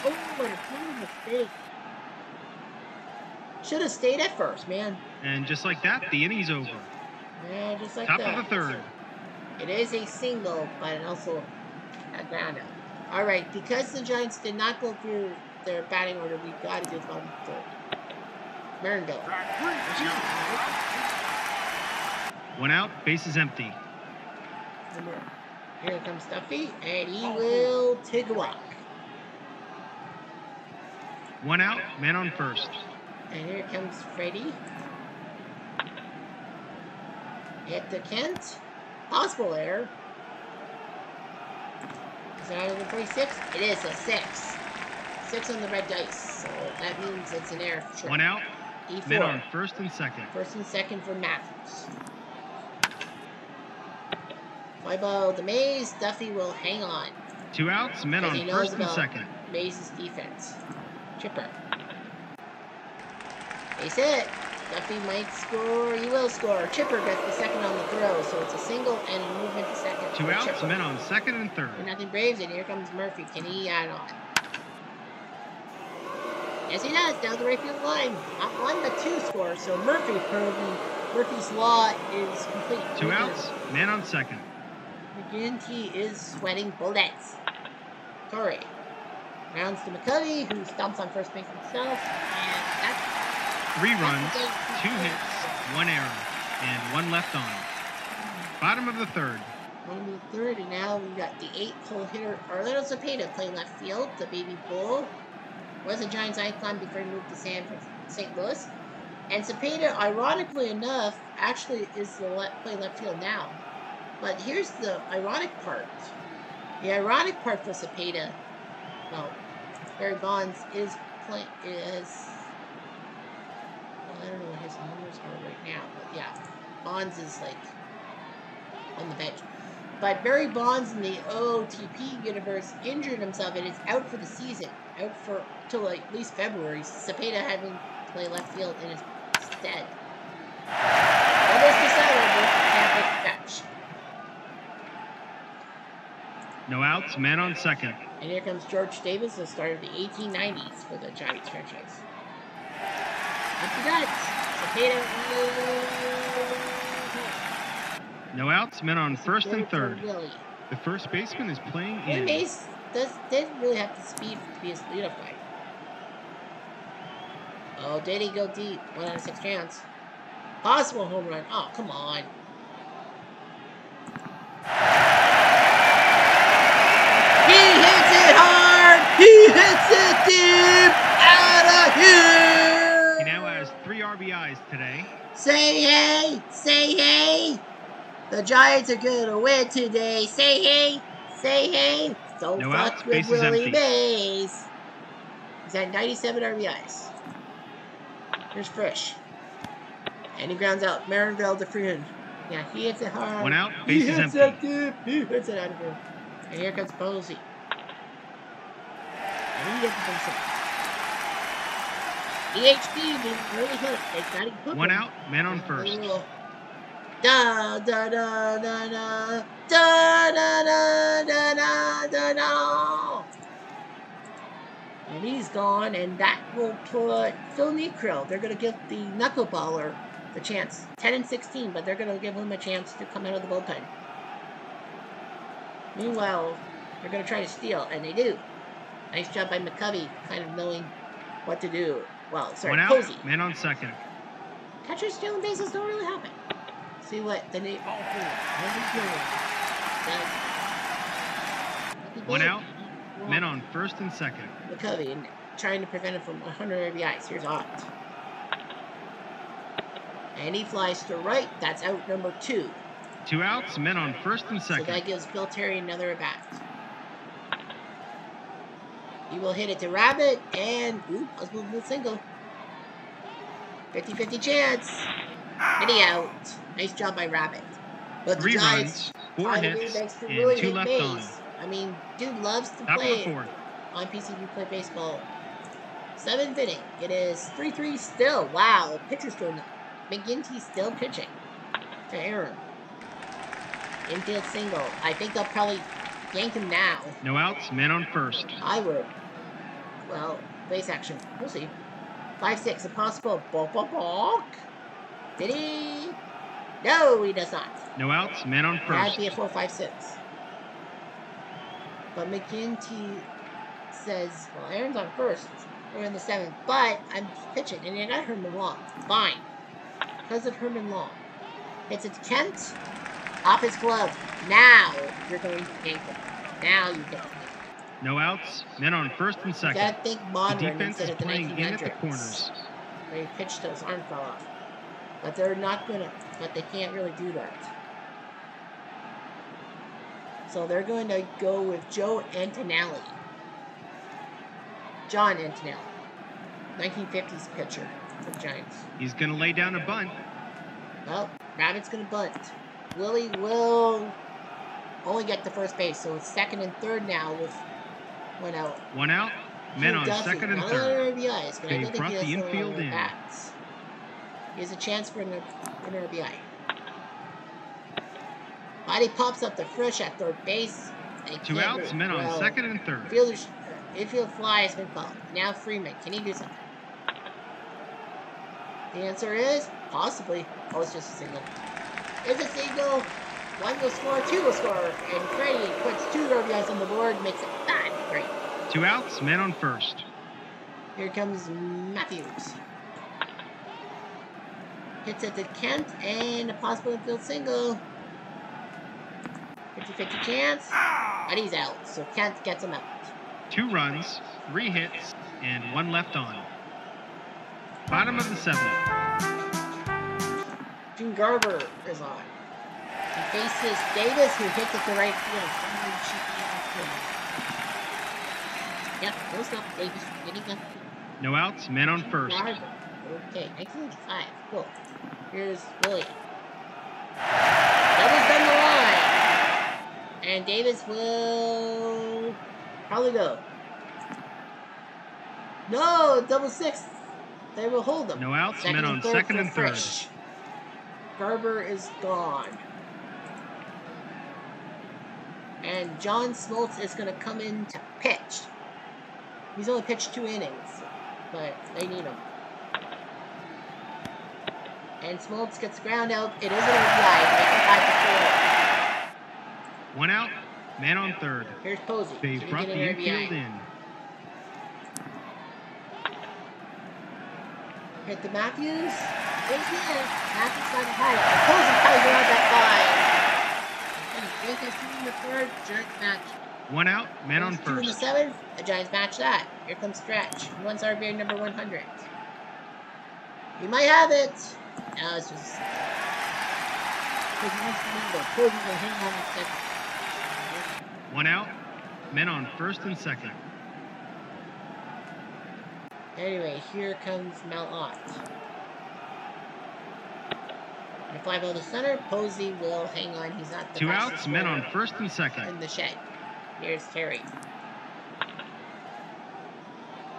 Oh, what a clean mistake. Should have stayed at first, man. And just like that, the inning's over. Yeah, just like Top that. of the third. It is a single, but also a ground out. All right, because the Giants did not go through their batting order, we got to do the bottom of the third. Marinville. 1 out, bases empty. Here comes Duffy, and he will take a walk. 1 out, man on first. And here comes Freddie. Hit to Kent. Possible error. Is it out of the 46? It is a 6. 6 on the red dice. So that means it's an error for sure. 1 out, E4. men on first and second. First and second for Matthews. Fly ball to Mays. Duffy will hang on. 2 outs, men As on he knows first and about second. Mays' defense. Chipper. Base hit. Duffy might score. He will score. Chipper gets the second on the throw, so it's a single and a movement to second. 2 for outs, Chipper. men on second and third. For nothing Braves, and here comes Murphy. Can he add on? Yes, he does. Down the right field line. Not one, but two scores. So Murphy's law is complete. 2 outs, men on second. McGinty is sweating bullets. Torrey rounds to McCovey, who stomps on first base himself, and that's 3 runs, 2 hits, 1 error, and 1 left on. Bottom of the third. Bottom of the third, and now we've got the 8-hole hitter Orlando Cepeda playing left field. The baby bull was a Giants icon before he moved to St. Louis. And Cepeda, ironically enough, actually is play left field now. But here's the ironic part. The ironic part for Cepeda, well, Barry Bonds is playing, well, I don't know what his numbers are right now, but yeah, Bonds is like on the bench. But Barry Bonds in the OTP universe injured himself and is out for the season, out for till like at least February. Cepeda having to play left field in his stead. It is decided can't make the catch. No outs, man on second. And here comes George Davis, the start of the 1890s for the Giants franchise. Empty nuts. Cepeda. No outs, men on first and third. Willie. The first baseman is playing Willie in. Mays didn't really have the speed to be a leadoff guy. Oh, did he go deep? 1 out of 6 chance. Possible home run. Oh, come on. He hits it hard. He hits it deep. Out of here. He now has 3 RBIs today. Say hey. Say hey. The Giants are going to win today. Say hey. Say hey. Don't No fuck outs, with base is Willie empty. Mays. He's at 97 RBIs. Here's Frisch. And he grounds out Marinville to Freeman. Yeah, he hits it hard. 1 out, base is empty. He hits it deep. He hits it out of here. And here comes Posey. And he gets the base hit. EHP didn't really hit. They got to hook 1 him. out, man on first. Da da da da da da da da da da da da. And he's gone, and that will put Phil Niekro. They're going to give the knuckleballer the chance. 10 and 16, but they're going to give him a chance to come out of the bullpen. Meanwhile, they're going to try to steal, and they do. Nice job by McCovey, kind of knowing what to do. Well, sorry, 1 out, Posey. man on second. Catchers stealing bases don't really happen. See what the name. Ball 4. Does. 1 out, men on first and second. McCovey and trying to prevent him from 100 RBIs. Here's Ott. And he flies to right. That's out number 2. 2 outs, men on first and So that second. gives Bill Terry another at bat. He will hit it to Rabbit and possible single. 50-50 chance. And he out. Nice job by Rabbit. But the 3 Giants runs, 4 find a hits, way to and really 2 hit left Mays. on. I mean, dude loves to Top of the play fourth. on PCB Play Baseball. 7th inning. It is 3-3 still. Wow. Pitcher's doing it. McGinty still pitching to Aaron. Infield single. I think they'll probably yank him now. No outs, men on first. I would. Well, base action. We'll see. 5-6. Impossible. Balk. Did he? No, he does not. No outs, men on That'd first. be a 4-5-6. But McGinty says, well, Aaron's on first. We're in the 7th. But I'm pitching. And I got Herman Long. Fine. Because of Herman Long. Hits it to Kent. Off his glove. Now you're going to yank him. Now you get him. No outs, men on first and You second. gotta think The modern defense instead is of the playing in at the 1900s. corners. Where he pitched till his arm fell off. But they're not gonna, but they can't really do that. So they're going to go with Joe Antonelli. John Antonelli. 1950s pitcher for the Giants. He's going to lay down a bunt. Well, Rabbit's gonna bunt. Willie will only get to first base, so it's second and third now with one out. 1 out. Men on Duffy, second and not third. RBIs, but I They've don't think brought he the has so infield many in. bats. He has a chance for an RBI. Body pops up to Frisch at third base. They 2 can't outs. move. Men on Well, second and third. Infield fly has been called. Now Freeman, can he do something? The answer is possibly. Oh, it's just a single. It's a single. One will score, two will score, and Freddie puts 2 RBIs on the board, makes it 5-3. 2 outs. Men on first. Here comes Matthews. Hits it to Kent, and a possible infield single. 50-50 chance, but he's out, so Kent gets him out. 2 runs, 3 hits, and 1 left on. Bottom of the 7th. Gene Garber is on. He faces Davis, who hits it to right field. Yep, no stop, Davis. Getting up. No outs. Men on first. Garber. Okay, 1985. Cool. Here's William. Doubles down the line. And Davis will probably go. No, double 6. They will hold them. No outs. Men on second and third. Garber is gone. And John Smoltz is going to come in to pitch. He's only pitched 2 innings, but they need him. And Smoltz gets the ground out. It is an RBI. Make it 5-4. 1 out. Man on third. Here's Posey. They've brought the infield in. Hit to Matthews. Matthews got it high. Posey ties around that 5. And Yankees 2 in the third. Giants match. 1 out. Man on 2 in the first. 7th. The Giants match that. Here comes Stretch. He wants RBI number 100. He might have it. No, it's just. Posey will hang on in second. 1 out. Men on first and second. Anyway, here comes Malott. And a fly ball to center. Posey will hang on. He's not the 2 fastest outs. Men on runner first and second. in the shed. Here's Terry.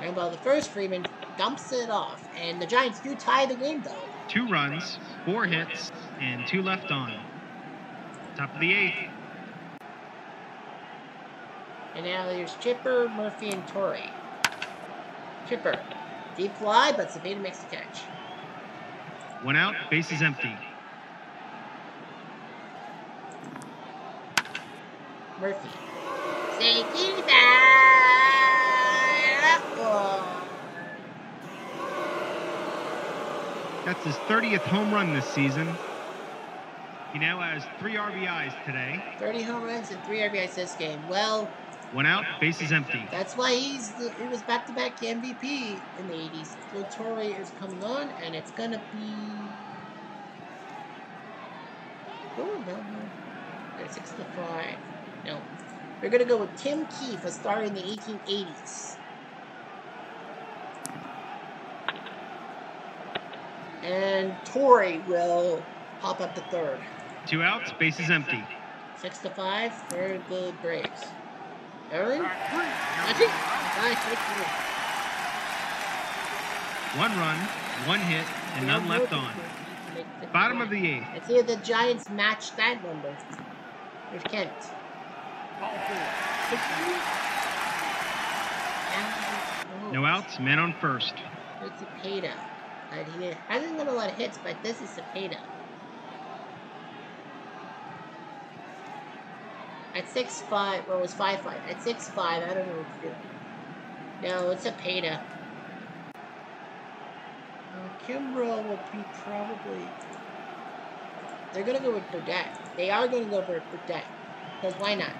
Ground ball to first. Freeman dumps it off. And the Giants do tie the game, though. 2 runs, 4 hits, and 2 left on. Top of the 8th. And now there's Chipper, Murphy, and Torrey. Chipper. Deep fly, but Cepeda makes the catch. 1 out. Bases empty. Murphy. Safety back. Oh. That's his 30th home run this season. He now has 3 RBIs today. 30 home runs and 3 RBIs this game. Well, 1 out. Bases empty. that's why he was back-to-back MVP in the 80s. Phil Torrey is coming on, and it's gonna be. Oh no. 6-5. No. We're gonna go with Tim Keefe, a star in the 1880s. And Torrey will pop up to third. 2 outs. Bases empty. 6-5 for the Braves. Aaron? Track 3. That's it. Bye, take 1 run, 1 hit, and none left on. Bottom of the 8th. Let's see if the Giants match that number. Here's Kent. Ball 4. No outs. Man on first. It's Cepeda. He hasn't got a lot of hits, but this is Cepeda. At 6-5, well, it was 5-5. At 6-5, I don't know what to do. No, it's Cepeda. Kimbrel will be probably. They're gonna go with Burdett. They are gonna go for Burdett. Because why not?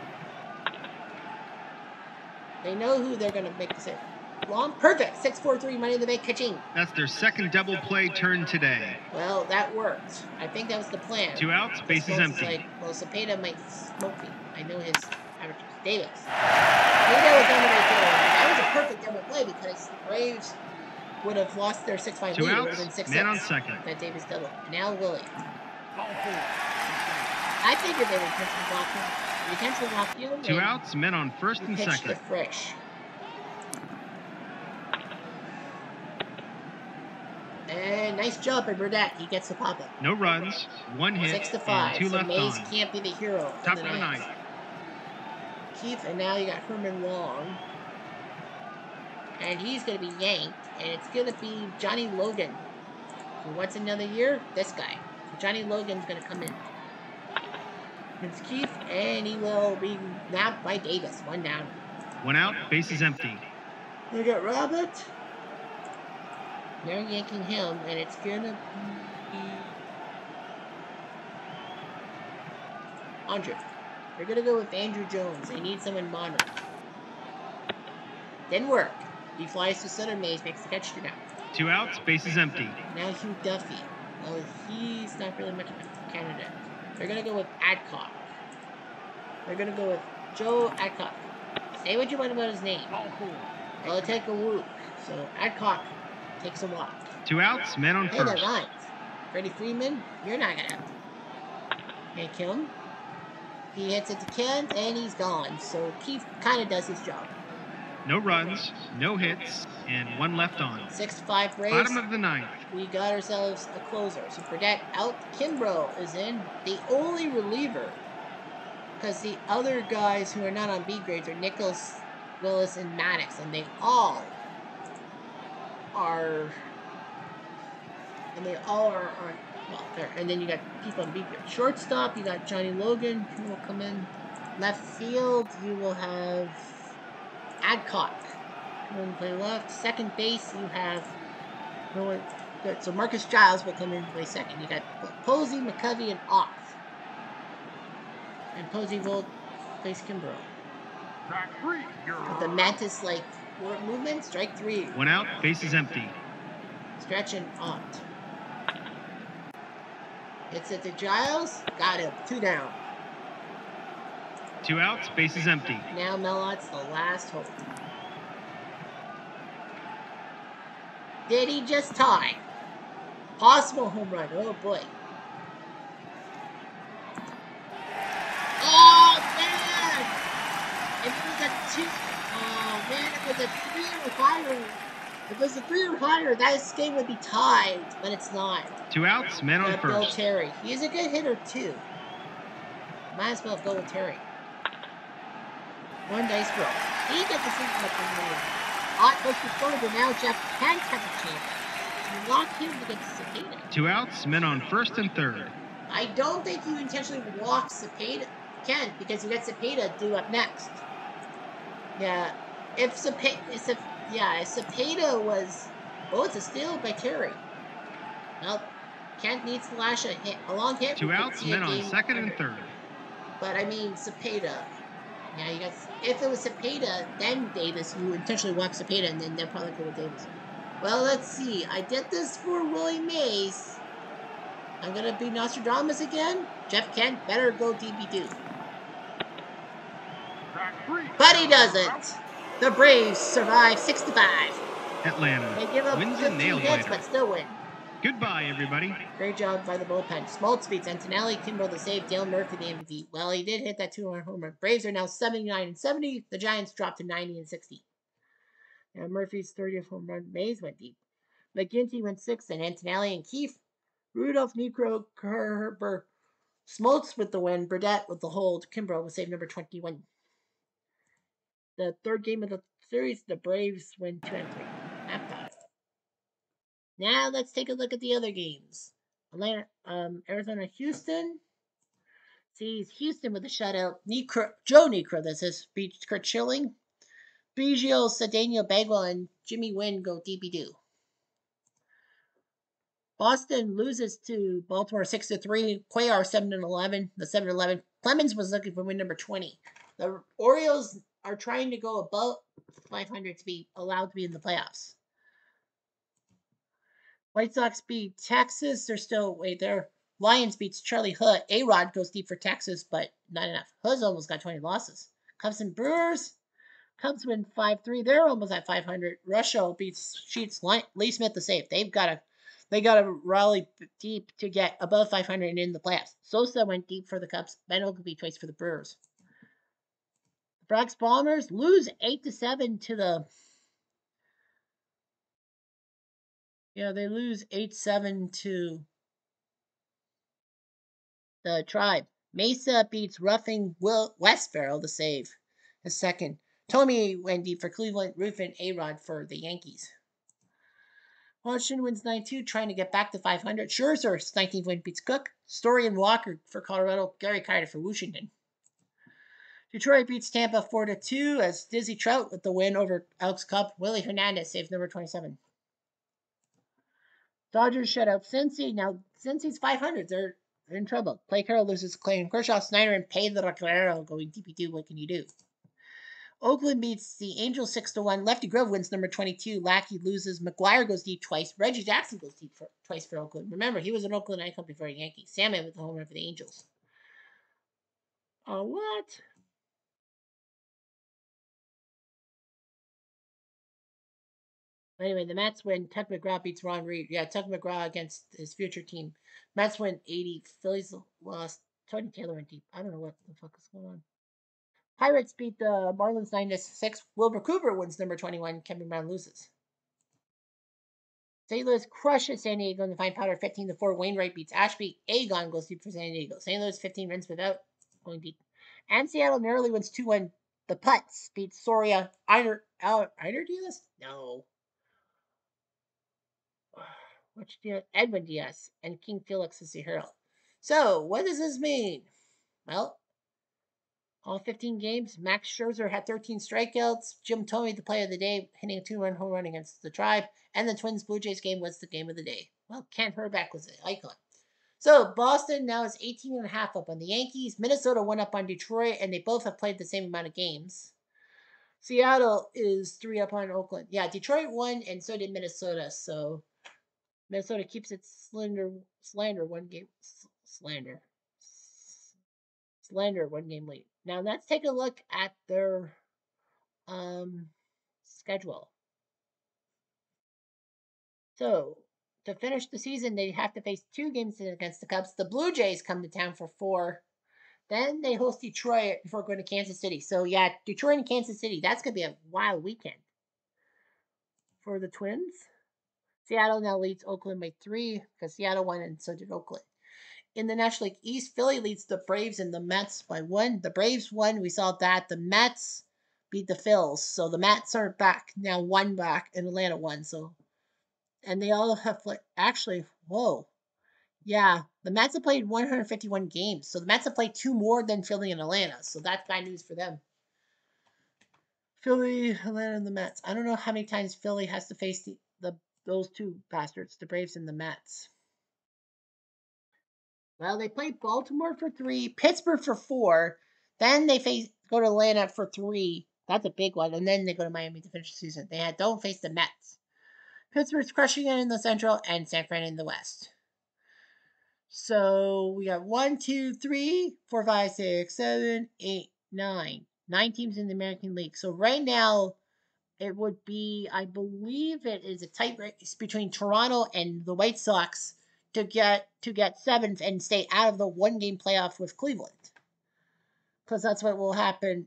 They know who they're gonna make this. Long, perfect. 6-4-3, money in the bank, catching. That's their second double play turn today. Well, that worked. I think that was the plan. 2 outs. Bases empty. Like, well, Cepeda might smoke me. I know his averages. Davis. Cepeda was on the right field. That was a perfect double play because the Braves would have lost their 6-5 2 lead. It would have outs. been 6-6. Man on second. That Davis double. Now Willie. Ball 4. I figured they would pitch the block. You potentially walk in. 2 outs, men on first You and pitch to second. Frisch. And nice job by Burdette. He gets the pop-up. No runs, 1 hit, 6-5. and 2 So left Mays on. can't be the hero Top in of the the ninth. ninth. Keith, and now you got Herman Long. And he's going to be yanked. And it's going to be Johnny Logan. For what's another year? This guy. So Johnny Logan's going to come in. It's Keith, and he will be nabbed by Davis. 1 down. 1 out, bases empty. We got Robert. They're yanking him, and it's going to be Andre. They're going to go with Andrew Jones. They need someone modern. Didn't work. He flies to center. Mays makes the catch to now. 2 outs, bases empty. Now Hugh Duffy. Well, he's not really much of a candidate. They're going to go with Adcock. They're going to go with Joe Adcock. Say what you want about his name. Ball 4. Well, it'll take a whoop. So Adcock takes a walk. 2 outs, men on Hey, that first. rhymes. Freddie Freeman, you're not going to make him. He hits it to Ken, and he's gone. So Keith kind of does his job. No runs, no hits, and 1 left on. 6-5 Braves. Bottom of the ninth. We got ourselves a closer. So Burdette out. Kimbrough is in. The only reliever, because the other guys who are not on B grades are Nichols, Willis, and Maddox, and they all are on, well, there. And then you got people on B grade. Shortstop, you got Johnny Logan, who will come in. Left field, you will have Adcock, who will play left. Second base, you have no one. Good. So Marcus Giles will come in and play second. You got Posey, McCovey, and Off. And Posey will face Kimbrough. Track 3. You're With the Mantis like movement, strike 3. 1 out, bases empty. Stretch and Ott. Hits it to Giles. Got him. 2 down. 2 outs, bases empty. Now Melot's the last hope. Did he just tie? Possible home run. Oh boy. Oh man! If it was a 2, oh man, if it was a 3 or higher. If it was a 3 or higher, that game would be tied, but it's not. 2 outs, men on Bill first. Terry. He's a good hitter too. Might as well go with Terry. 1 dice roll. He gets the single up in the middle. Ott goes to third, and now Jeff Kent has a chance. You lock him against Cepeda. 2 outs, men on first and third. I don't think you intentionally walk Cepeda, Kent, because you got Cepeda due up next. Yeah, if Cepeda was, oh, it's a steal by Terry. Well, Kent needs to lash a long hit. 2 outs, men on second and third. But I mean, Cepeda. Yeah, you got. If it was Cepeda, then Davis, you intentionally walk Cepeda, and then they'll probably go with Davis. Well, let's see. I did this for Willie Mays. I'm gonna be Nostradamus again. Jeff Kent better go DB2. Track 3. But he doesn't. The Braves survive 65. Atlanta They give up wins a 15 nail hits, biter. but still win. Goodbye, everybody. Great job by the bullpen. Smoltz beats Antonelli, Kimbrough the save, Dale Murphy the MVP. Well, he did hit that 2-run home run. Braves are now 79 and 70. The Giants dropped to 90 and 60. Now Murphy's 30th home run. Mays went deep. McGinty went 6th, and Antonelli and Keefe. Rudolph, Necro, Kerber, Smoltz with the win. Burdette with the hold. Kimbrough with save number 21. The third game of the series, the Braves win 2-3. Not bad. Now let's take a look at the other games. Arizona, Houston. Sees Houston with a shutout. Joe Necro, this is, beats Kurt Schilling. Biggio, Cedeno, Bagwell, and Jimmy Wynn go DB2. Boston loses to Baltimore 6-3. Cuellar 7-11. The 7-11. Clemens was looking for win number 20. The Orioles are trying to go above 500 to be allowed to be in the playoffs. White Sox beat Texas. They're still way there. Lions beats Charlie Hood. A-Rod goes deep for Texas, but not enough. Hood's almost got 20 losses. Cubs and Brewers. Cubs win 5-3. They're almost at 500. Russia beats Sheets. Lee Smith the save. They got to rally deep to get above 500 and in the playoffs. Sosa went deep for the Cubs. Ben Ogleby twice for the Brewers. Bronx Bombers lose 8-7 to the. Yeah, they lose 8-7 to the Tribe. Mesa beats Roughing Westboro to save a second. Tommy Wendy for Cleveland, Ruffin A-Rod for the Yankees. Washington wins 9-2, trying to get back to 500. Scherzer's 19th win beats Cook. Story and Walker for Colorado. Gary Carter for Washington. Detroit beats Tampa 4-2 as Dizzy Trout with the win over Alex Cobb. Willie Hernandez saves number 27. Dodgers shut out Cincy. Now Cincy's 500. They're in trouble. Clay Carroll loses Clayton Kershaw. Snyder and Pedro Guerrero going DP2. What can you do? Oakland beats the Angels 6-1. Lefty Grove wins number 22. Lackey loses. McGuire goes deep twice. Reggie Jackson goes deep twice for Oakland. Remember, he was an Oakland icon before a Yankee. Salmon with the home run for the Angels. Oh, what? Anyway, the Mets win. Tuck McGraw beats Ron Reed. Yeah, Tuck McGraw against his future team. Mets win 80. Phillies lost. Tony Taylor went deep. I don't know what the fuck is going on. Pirates beat the Marlins 9-6. Wilbur Cooper wins number 21. Kevin Brown loses. St. Louis crushes San Diego in the fine powder 15-4. Wainwright beats Ashby. Agon goes deep for San Diego. St. Louis 15 runs without going deep. And Seattle narrowly wins 2-1. The Putts beat Soria. Eider do this? No. Which Edwin Diaz and King Felix is the hero. So, what does this mean? Well, all 15 games, Max Scherzer had 13 strikeouts. Jim Thome, the player of the day, hitting a 2-run home run against the Tribe. And the Twins Blue Jays game was the game of the day. Well, Kent Hrbek was the icon. So, Boston now is 18.5 up on the Yankees. Minnesota 1 up on Detroit, and they both have played the same amount of games. Seattle is 3 up on Oakland. Yeah, Detroit won, and so did Minnesota. So, Minnesota keeps its slander 1 game. Slander 1 game lead. Now let's take a look at their schedule. So to finish the season, they have to face 2 games against the Cubs. The Blue Jays come to town for 4. Then they host Detroit before going to Kansas City. So yeah, Detroit and Kansas City. That's gonna be a wild weekend for the Twins. Seattle now leads Oakland by 3 because Seattle won and so did Oakland. In the National League East, Philly leads the Braves and the Mets by 1. The Braves won. We saw that. The Mets beat the Phils. So the Mets are back now, 1 back, and Atlanta won. So, and they all have actually, whoa. Yeah, the Mets have played 151 games. So the Mets have played 2 more than Philly and Atlanta. So that's bad news for them. Philly, Atlanta, and the Mets. I don't know how many times Philly has to face those 2 bastards, the Braves and the Mets. Well, they played Baltimore for 3, Pittsburgh for 4. Then they go to Atlanta for 3. That's a big one. And then they go to Miami to finish the season. They don't face the Mets. Pittsburgh's crushing it in the Central and San Fran in the West. So we got 1, 2, 3, 4, 5, 6, 7, 8, 9. 9 teams in the American League. So right now, it would be, I believe it is a tight race between Toronto and the White Sox to get 7th and stay out of the 1-game playoff with Cleveland. Because that's what will happen.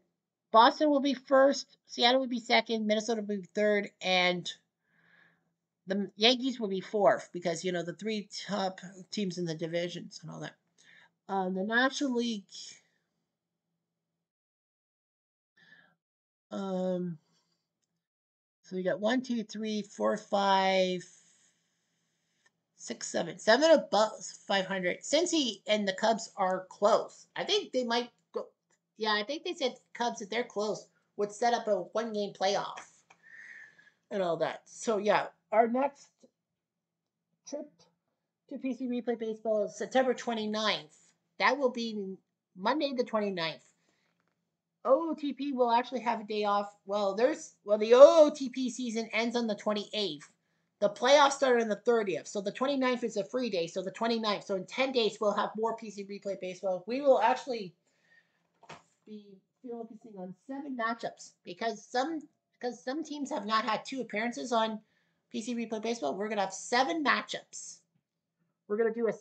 Boston will be 1st, Seattle will be 2nd, Minnesota will be 3rd, and the Yankees will be 4th because, the 3 top teams in the divisions and all that. The National League, so we got 1, 2, 3, 4, 5, 6, 7. 7 above 500. Cincy and the Cubs are close. I think they might go. Yeah, I think they said Cubs, if they're close, would set up a 1-game playoff and all that. So yeah, our next trip to PC Replay Baseball is September 29th. That will be Monday the 29th. OOTP will actually have a day off. Well, the OOTP season ends on the 28th. The playoffs start on the 30th. So the 29th is a free day. So the 29th. So in 10 days, we'll have more PC Replay Baseball. We will actually be focusing on 7 matchups because some teams have not had 2 appearances on PC Replay Baseball. We're gonna have 7 matchups. We're gonna do a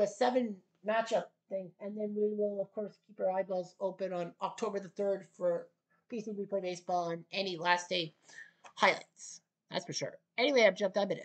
7 matchup thing. And then we will, of course, keep our eyeballs open on October the 3rd for PC Replay Baseball and any last day highlights. That's for sure. Anyway, I've jumped. I've been